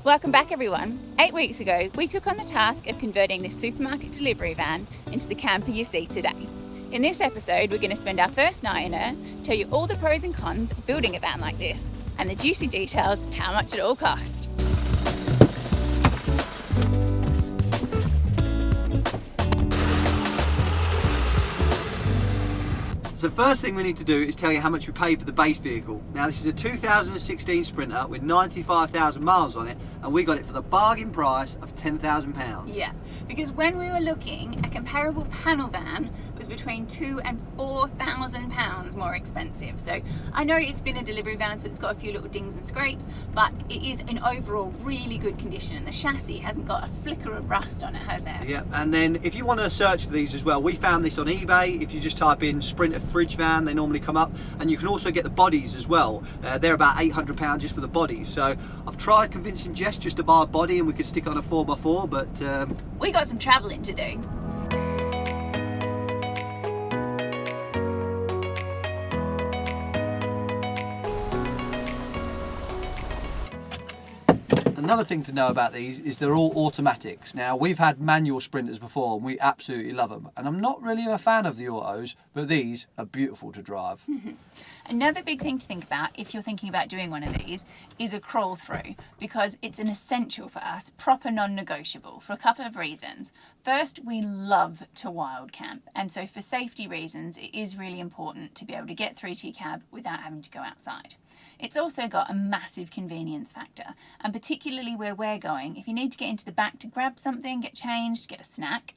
Welcome back everyone. 8 weeks ago, we took on the task of converting this supermarket delivery van into the camper you see today. In this episode, we're going to spend our first night in her, tell you all the pros and cons of building a van like this, and the juicy details of how much it all cost. So first thing we need to do is tell you how much we paid for the base vehicle. Now this is a 2016 Sprinter with 95,000 miles on it, and we got it for the bargain price of £10,000. Yeah, because when we were looking, a comparable panel van was between £2,000 and £4,000 more expensive. So I know it's been a delivery van, so it's got a few little dings and scrapes, but it is in overall really good condition, and the chassis hasn't got a flicker of rust on it, has it? Yeah, and then if you want to search for these as well, we found this on eBay. If you just type in Sprinter fridge van, they normally come up, and you can also get the bodies as well. They're about £800 just for the bodies. So I've tried convincing Jess just to buy a body and we could stick on a 4x4, but we got some travelling to do. Another thing to know about these is they're all automatics. Now, we've had manual Sprinters before and we absolutely love them. And I'm not really a fan of the autos, but these are beautiful to drive. Another big thing to think about if you're thinking about doing one of these is a crawl through, because it's an essential for us, proper non-negotiable, for a couple of reasons. First, we love to wild camp, and so for safety reasons it is really important to be able to get through to your cab without having to go outside. It's also got a massive convenience factor, and particularly where we're going, if you need to get into the back to grab something, get changed, get a snack,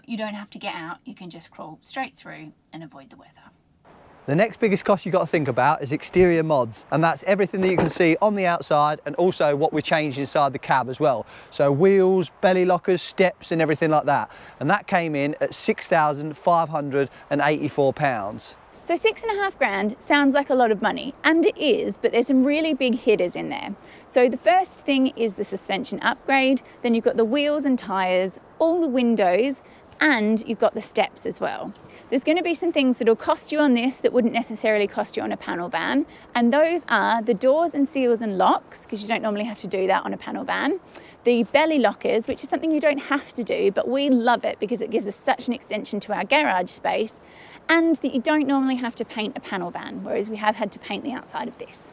you don't have to get out, you can just crawl straight through and avoid the weather. The next biggest cost you've got to think about is exterior mods, and that's everything that you can see on the outside and also what we changed inside the cab as well. So wheels, belly lockers, steps and everything like that. And that came in at £6,584. So £6,500 sounds like a lot of money, and it is, but there's some really big hitters in there. So the first thing is the suspension upgrade, then you've got the wheels and tyres, all the windows, and you've got the steps as well. There's going to be some things that'll cost you on this that wouldn't necessarily cost you on a panel van, and those are the doors and seals and locks, because you don't normally have to do that on a panel van. The belly lockers, which is something you don't have to do, but we love it because it gives us such an extension to our garage space, and that you don't normally have to paint a panel van, whereas we have had to paint the outside of this.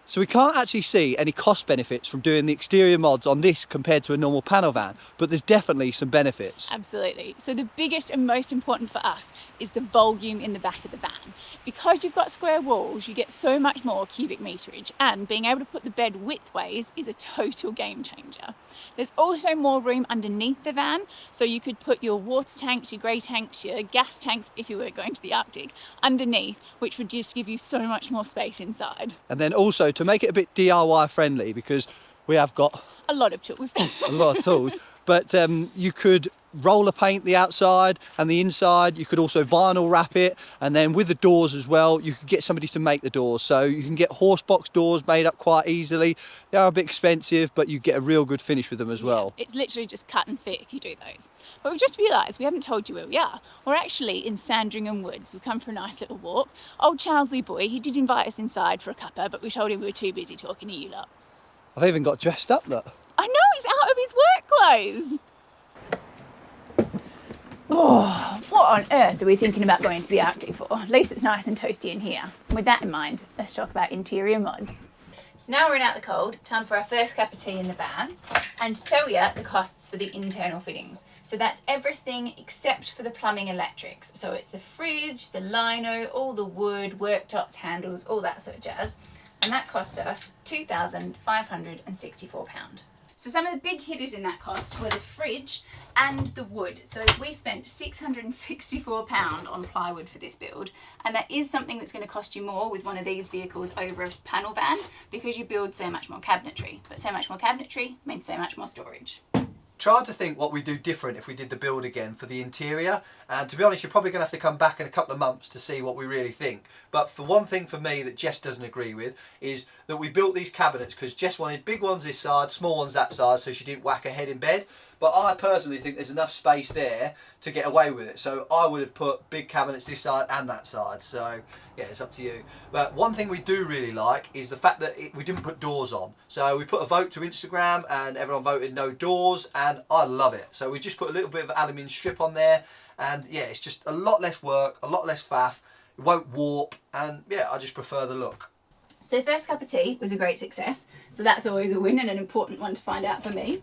So we can't actually see any cost benefits from doing the exterior mods on this compared to a normal panel van, but there's definitely some benefits. Absolutely. So the biggest and most important for us is the volume in the back of the van. Because you've got square walls, you get so much more cubic meterage, and being able to put the bed widthways is a total game changer. There's also more room underneath the van, so you could put your water tanks, your grey tanks, your gas tanks, if you were going to the Arctic, underneath, which would just give you so much more space inside. And then also to make it a bit DIY friendly, because we have got a lot of tools. a lot of tools, but you could roller paint the outside and the inside. You could also vinyl wrap it, and then with the doors as well, you could get somebody to make the doors. So you can get horse box doors made up quite easily. They are a bit expensive, but you get a real good finish with them as well. It's literally just cut and fit if you do those. But we've just realised we haven't told you where we are. We're actually in Sandringham Woods. We've come for a nice little walk. Old Charlesley boy, he did invite us inside for a cuppa, but we told him we were too busy talking to you lot. I've even got dressed up, look. I know, he's out of his work clothes. Oh, what on earth are we thinking about going to the Arctic for? At least it's nice and toasty in here. With that in mind, let's talk about interior mods. So now we're in out the cold, time for our first cup of tea in the van, and to tell you the costs for the internal fittings. So that's everything except for the plumbing electrics. So it's the fridge, the lino, all the wood, worktops, handles, all that sort of jazz. And that cost us £2,564. So some of the big hitters in that cost were the fridge and the wood. So we spent £664 on plywood for this build, and that is something that's going to cost you more with one of these vehicles over a panel van, because you build so much more cabinetry. But so much more cabinetry means so much more storage. Tried to think what we'd do different if we did the build again for the interior, and to be honest, you're probably going to have to come back in a couple of months to see what we really think. But for one thing for me that Jess doesn't agree with is that we built these cabinets because Jess wanted big ones this side, small ones that side, so she didn't whack her head in bed. but I personally think there's enough space there to get away with it. So I would have put big cabinets this side and that side. So yeah, it's up to you. But one thing we do really like is the fact that we didn't put doors on. So we put a vote to Instagram and everyone voted no doors, and I love it. So we just put a little bit of aluminium strip on there, and yeah, it's just a lot less work, a lot less faff. It won't warp, and yeah, I just prefer the look. So first cup of tea was a great success, so that's always a win and an important one to find out for me.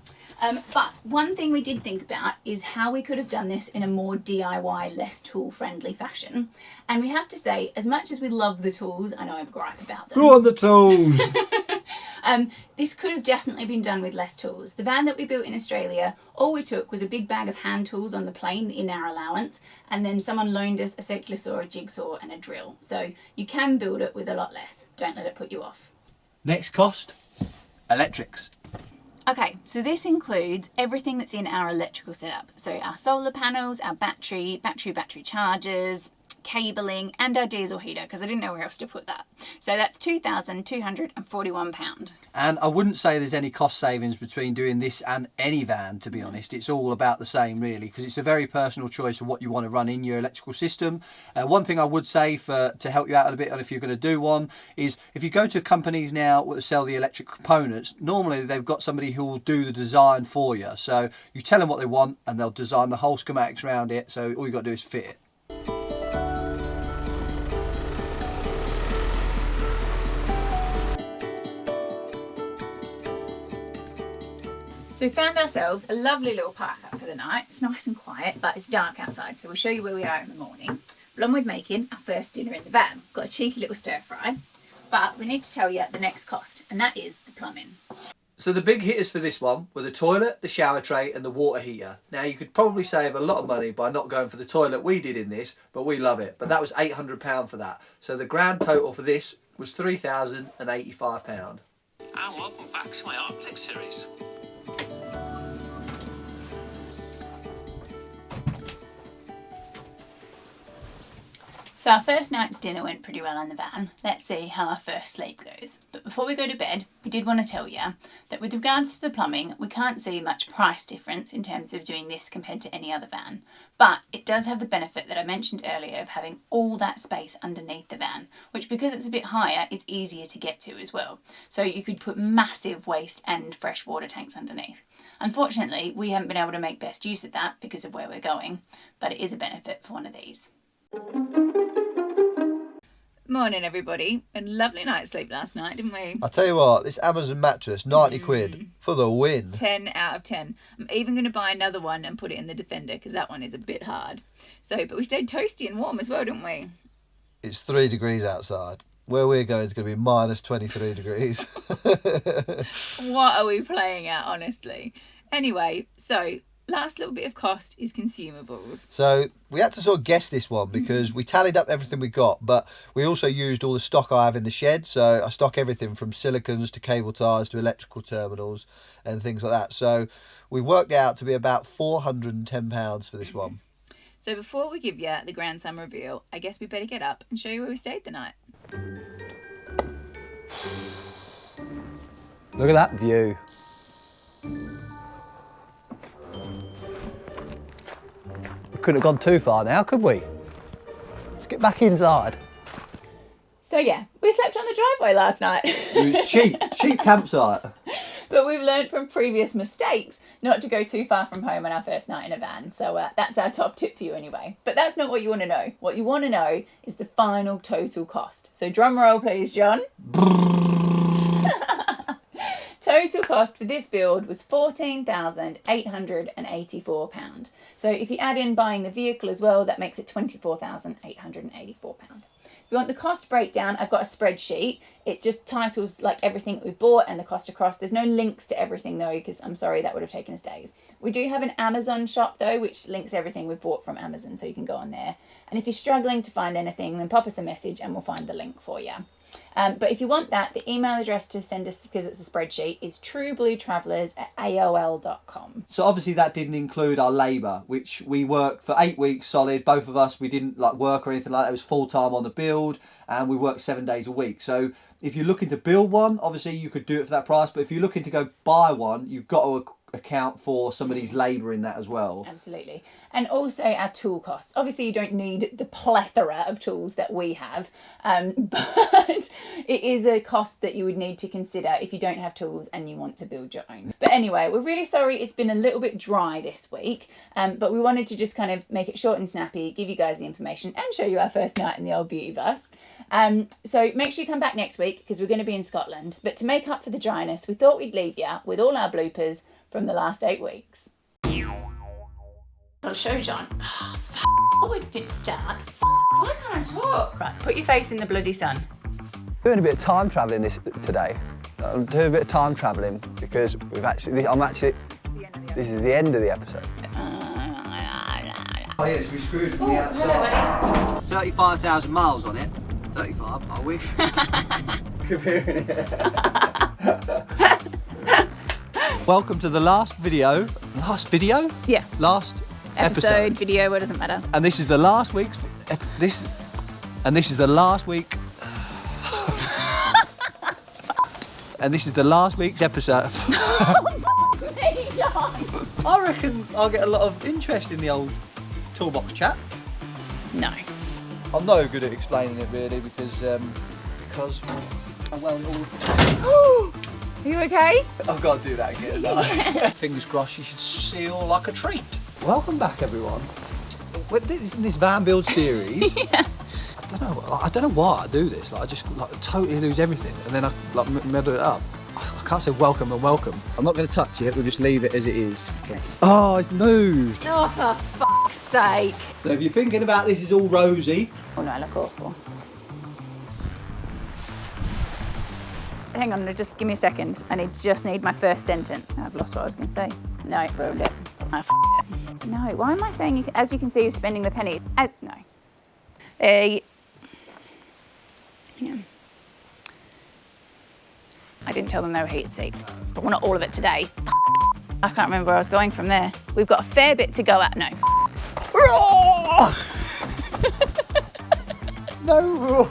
But one thing we did think about is how we could have done this in a more DIY, less tool friendly fashion. And we have to say, as much as we love the tools, I know I have a gripe about them. Who on the tools? This could have definitely been done with less tools. The van that we built in Australia, all we took was a big bag of hand tools on the plane in our allowance, and then someone loaned us a circular saw, a jigsaw and a drill. So you can build it with a lot less. Don't let it put you off. Next cost, electrics. Okay, so this includes everything that's in our electrical setup. So our solar panels, our battery chargers, cabling and our diesel heater, because I didn't know where else to put that. So that's £2,241. And I wouldn't say there's any cost savings between doing this and any van, to be honest. It's all about the same really, because it's a very personal choice of what you want to run in your electrical system. One thing I would say to help you out a bit on if you're going to do one is if you go to companies now that sell the electric components, normally they've got somebody who will do the design for you. So you tell them what they want and they'll design the whole schematics around it. So all you got to do is fit it. So we found ourselves a lovely little park up for the night. It's nice and quiet, but it's dark outside, so we'll show you where we are in the morning. But on with making our first dinner in the van. Got a cheeky little stir fry, but we need to tell you the next cost, and that is the plumbing. So the big hitters for this one were the toilet, the shower tray and the water heater. Now you could probably save a lot of money by not going for the toilet we did in this, but we love it. But that was £800 for that. So the grand total for this was £3,085. And welcome back to my Artplex series. So our first night's dinner went pretty well in the van. Let's see how our first sleep goes. But before we go to bed, we did want to tell you that with regards to the plumbing, we can't see much price difference in terms of doing this compared to any other van. But it does have the benefit that I mentioned earlier of having all that space underneath the van, which because it's a bit higher, is easier to get to as well. So you could put massive waste and fresh water tanks underneath. Unfortunately, we haven't been able to make best use of that because of where we're going, but it is a benefit for one of these. Morning everybody, and lovely night's sleep last night, didn't we? I tell you what, this Amazon mattress, 90 quid for the win. 10 out of 10. I'm even going to buy another one and put it in the Defender because that one is a bit hard. So, but we stayed toasty and warm as well, didn't we? It's 3 degrees outside. Where we're going is going to be minus 23 degrees. What are we playing at, honestly? Anyway, so last little bit of cost is consumables. So we had to sort of guess this one because we tallied up everything we got, but we also used all the stock I have in the shed. So I stock everything from silicons to cable ties to electrical terminals and things like that. So we worked out to be about £410 for this one. So before we give you the grand sum reveal, I guess we better get up and show you where we stayed the night. Look at that view. We couldn't have gone too far now, could we? Let's get back inside. So yeah, we slept on the driveway last night. It was cheap campsite. But we've learned from previous mistakes not to go too far from home on our first night in a van. So that's our top tip for you anyway. But that's not what you want to know. What you want to know is the final total cost. So drum roll please, John. Total cost for this build was £14,884. So if you add in buying the vehicle as well, that makes it £24,884. If you want the cost breakdown, I've got a spreadsheet. It just titles like everything we bought and the cost across. There's no links to everything though, because I'm sorry, that would have taken us days. We do have an Amazon shop though, which links everything we've bought from Amazon, so you can go on there. And if you're struggling to find anything, then pop us a message and we'll find the link for you. But if you want that, the email address to send us, because it's a spreadsheet, is truebluetravellers@aol.com. So obviously that didn't include our labour, which we worked for 8 weeks solid. Both of us, we didn't like work or anything like that. It was full time on the build, and we worked 7 days a week. So if you're looking to build one, obviously you could do it for that price. But if you're looking to go buy one, you've got to account for somebody's labour in that as well. Absolutely. And also our tool costs. Obviously, you don't need the plethora of tools that we have, but it is a cost that you would need to consider if you don't have tools and you want to build your own. But anyway, we're really sorry it's been a little bit dry this week, but we wanted to just kind of make it short and snappy, give you guys the information and show you our first night in the old beauty bus. So make sure you come back next week because we're going to be in Scotland. But to make up for the dryness, we thought we'd leave you with all our bloopers from the last 8 weeks. I'll show you, John. Oh, I would fit start. Why can't I talk? Right, put your face in the bloody sun. Doing a bit of time travelling today. I'm doing a bit of time travelling because this is the end of the episode. Oh yes, we screwed from the outside. 35,000 miles on it. 35, I wish. Welcome to the last video. Last video? Yeah. Last Episode, video, it doesn't matter. And this is the last week's. This is the last week. And this is the last week's episode. I reckon I'll get a lot of interest in the old toolbox chat. No. I'm no good at explaining it really because well. Are you okay? I've got to do that again. Yeah. Fingers crossed, you should seal like a treat. Welcome back, everyone. This van build series. Yeah. I don't know why I do this. Like I just totally lose everything, and then I muddle it up. I can't say welcome and welcome. I'm not going to touch it. We'll just leave it as it is. Okay. Oh, it's moved. Oh, for fuck's sake. So if you're thinking about this is all rosy. Oh no, I look awful. Hang on, just give me a second. I just need my first sentence. I've lost what I was going to say. No, I ruined it. I f***ed it. No, why am I saying, as you can see, you're spending the penny? No. Hang on. I didn't tell them they were heated seats, but well, not all of it today. I can't remember where I was going from there. We've got a fair bit to go at. No. No.